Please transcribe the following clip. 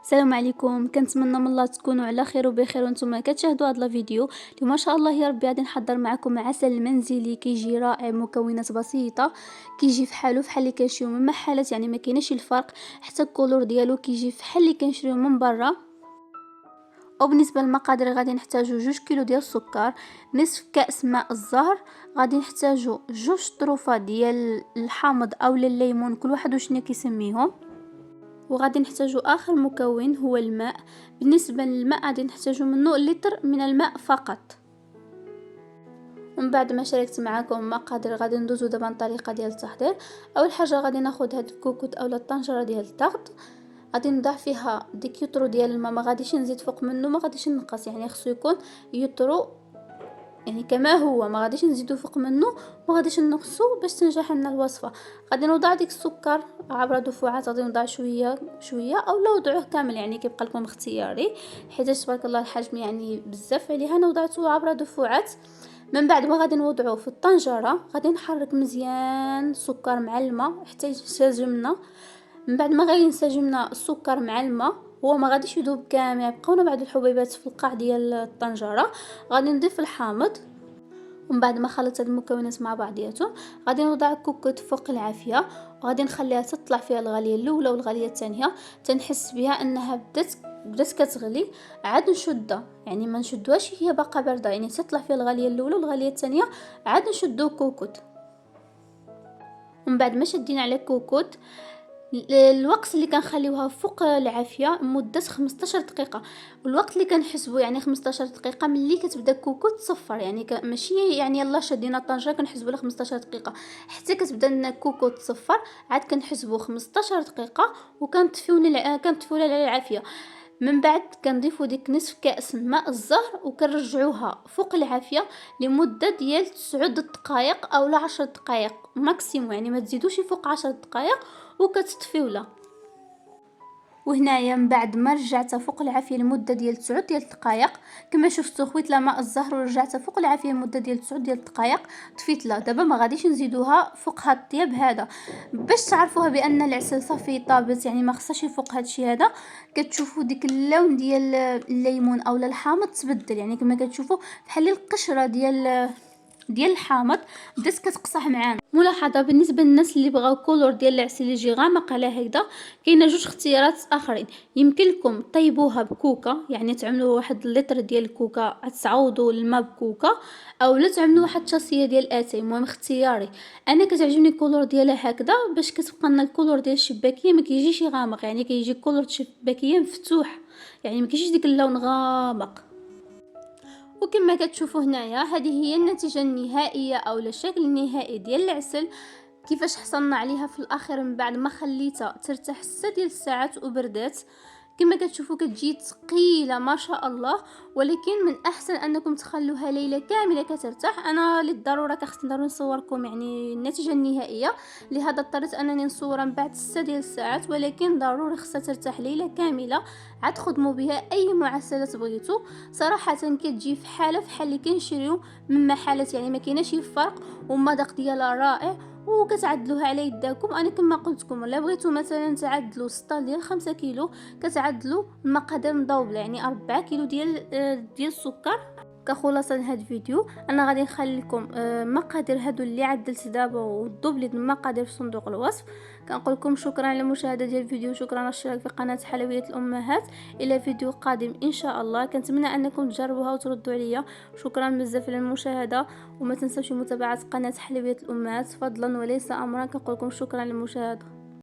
السلام عليكم. كنتمنى من الله تكونوا على خير وبخير وانتم كتشاهدوا هذا الفيديو اللي ما شاء الله يا ربي. غادي نحضر معكم عسل منزلي كيجي رائع، مكونات بسيطه، كيجي فحالو فحال اللي كنشريو من محلات، يعني ما كايناش الفرق، حتى الكولور ديالو كيجي فحال اللي كنشريو من برا. وبالنسبه للمقادير غادي نحتاجو 2 كيلو ديال السكر، نصف كاس ماء الزهر، غادي نحتاجو 2 طروفه ديال الحامض او الليمون، كل واحد وشنو كيسميهم. وغادي نحتاجو اخر مكون هو الماء. بالنسبه للماء غادي نحتاجو منه لتر من الماء فقط. ومن بعد ما شاركت معكم مقادير غادي ندوزو دابا الطريقه ديال التحضير. اول حاجه غادي ناخذ هاد الكوكوط اولا الطنجره ديال الضغط، غادي نضع فيها ديك يطرو ديال الماء، ما غاديش نزيد فوق منه، ما غاديش نقص، يعني خصو يكون يطرو يعني كما هو، ما غاديش نزيدو فوق منه، ما غاديش نقصو باش تنجح لنا الوصفه. غادي نوضع ديك السكر عبر دفعات، غادي نوضع شويه شويه اولا وضعوه كامل، يعني كيبقى لكم اختياري، حيت تبارك الله الحجم يعني بزاف عليها. انا وضعته عبر دفعات. من بعد ما غادي نوضعوه في الطنجره، غادي نحرك مزيان السكر مع الماء حتى ينسجمنا. من بعد ما غادي ينسجمنا السكر مع الماء، هو ما غاديش يذوب كامل، يبقاونا بعض الحبيبات في القاع ديال الطنجره. غادي نضيف الحامض، ومن بعد ما خلطت هاد المكونات مع بعضياتهم غادي نوضع الكوكوط فوق العافيه، وغادي نخليها تطلع فيها الغليه الاولى والغليه الثانيه، تنحس بها انها بدات كتغلي، عاد نشدها، يعني ما نشدوهاش هي باقا بارده، يعني تطلع فيها الغليه الاولى والغليه الثانيه، عاد نشدو الكوكوط. ومن بعد ما شدينا على الكوكوط، الوقت اللي كنخليوها فوق العافيه مده 15 دقيقه، والوقت اللي كنحسبو يعني 15 دقيقه ملي كتبدا الكوكوط تصفر، يعني ماشي يعني يلا شدينا الطنجره كنحسبوا لها 15 دقيقه، حتى كتبدا الكوكوط تصفر عاد كنحسبوا 15 دقيقه، وكنطفيو كنطفيو على العافيه. من بعد كنضيفوا ديك نصف كاس ماء الزهر وكنرجعوها فوق العافيه لمده ديال 9 دقائق او 10 دقائق ماكسيموم، يعني ما تزيدوش فوق 10 دقائق وكتطفيولا. وهنايا من بعد ما رجعتها فوق العافيه لمده ديال 9 ديال الدقائق، كما شفتوا خويت لها ماء الزهر ورجعتها فوق العافيه لمده ديال 9 ديال الدقائق، طفيت لها. دابا ما غاديش نزيدوها فوق هاد الطياب هذا، باش تعرفوها بان العسل صافي طابت، يعني ما خصهاش فوق هادشي هذا. كتشوفوا ديك اللون ديال الليمون اولا الحامض تبدل، يعني كما كتشوفوا بحال القشره ديال الحامض بدات كتقصح معانا. ملاحظه بالنسبه للناس اللي بغاو كولور ديال العسل يجي غامق على هكذا، كاينه 2 اختيارات اخرين. يمكن لكم طيبوها بكوكا، يعني تعملوا واحد اللتر ديال الكوكا، تعوضوا الماء بكوكا، او لا تعملوا واحد الشاصيه ديال اتاي، المهم اختياري. انا كتعجبني الكولور ديالها هكذا باش كتبقى لنا الكولور ديال الشباكيه ما كيجيش غامق، يعني كيجي كولور شباكيه مفتوح، يعني ما كيجيش ديك اللون غامق. وكما كتشوفوا هنايا هذه هي النتيجه النهائيه او الشكل النهائي ديال العسل. كيفاش حصلنا عليها في الاخير من بعد ما خليتها ترتاح 6 ديال الساعات وبردات. كما كتشوفوا كتجي ثقيله ما شاء الله، ولكن من احسن انكم تخلوها ليله كامله كترتاح. انا للضروره كخصني ضروري نصوركم يعني النتيجه النهائيه، لهذا اضطريت انني نصورها من بعد 6 ديال الساعات، ولكن ضروري خصها ترتاح ليله كامله عاد خدموا بها اي معسلات بغيتو. صراحه كتجي فحال اللي كنشريو من محلات، يعني ما كايناش فرق، والمذاق ديالها رائع، وكتعدلوها على يداكم. انا كما قلت لكم الا بغيتو مثلا تعدلوا سطال ديال 5 كيلو كتعدلوا المقادير مضوبله، يعني 4 كيلو ديال السكر. كخلاصه لهذا الفيديو انا غادي نخلي لكم مقادير هادو اللي عدلت دابا والدوبلي د المقادير في صندوق الوصف. كنقول لكم شكرا على المشاهده ديال الفيديو، شكرا على الاشتراك في قناه حلويات الامهات. الى فيديو قادم ان شاء الله، كنتمنى انكم تجربوها وتردوا عليا. شكرا بزاف على المشاهده، وما تنساوش متابعه قناه حلويات الامهات فضلا وليس امرا. كنقول لكم شكرا على المشاهده.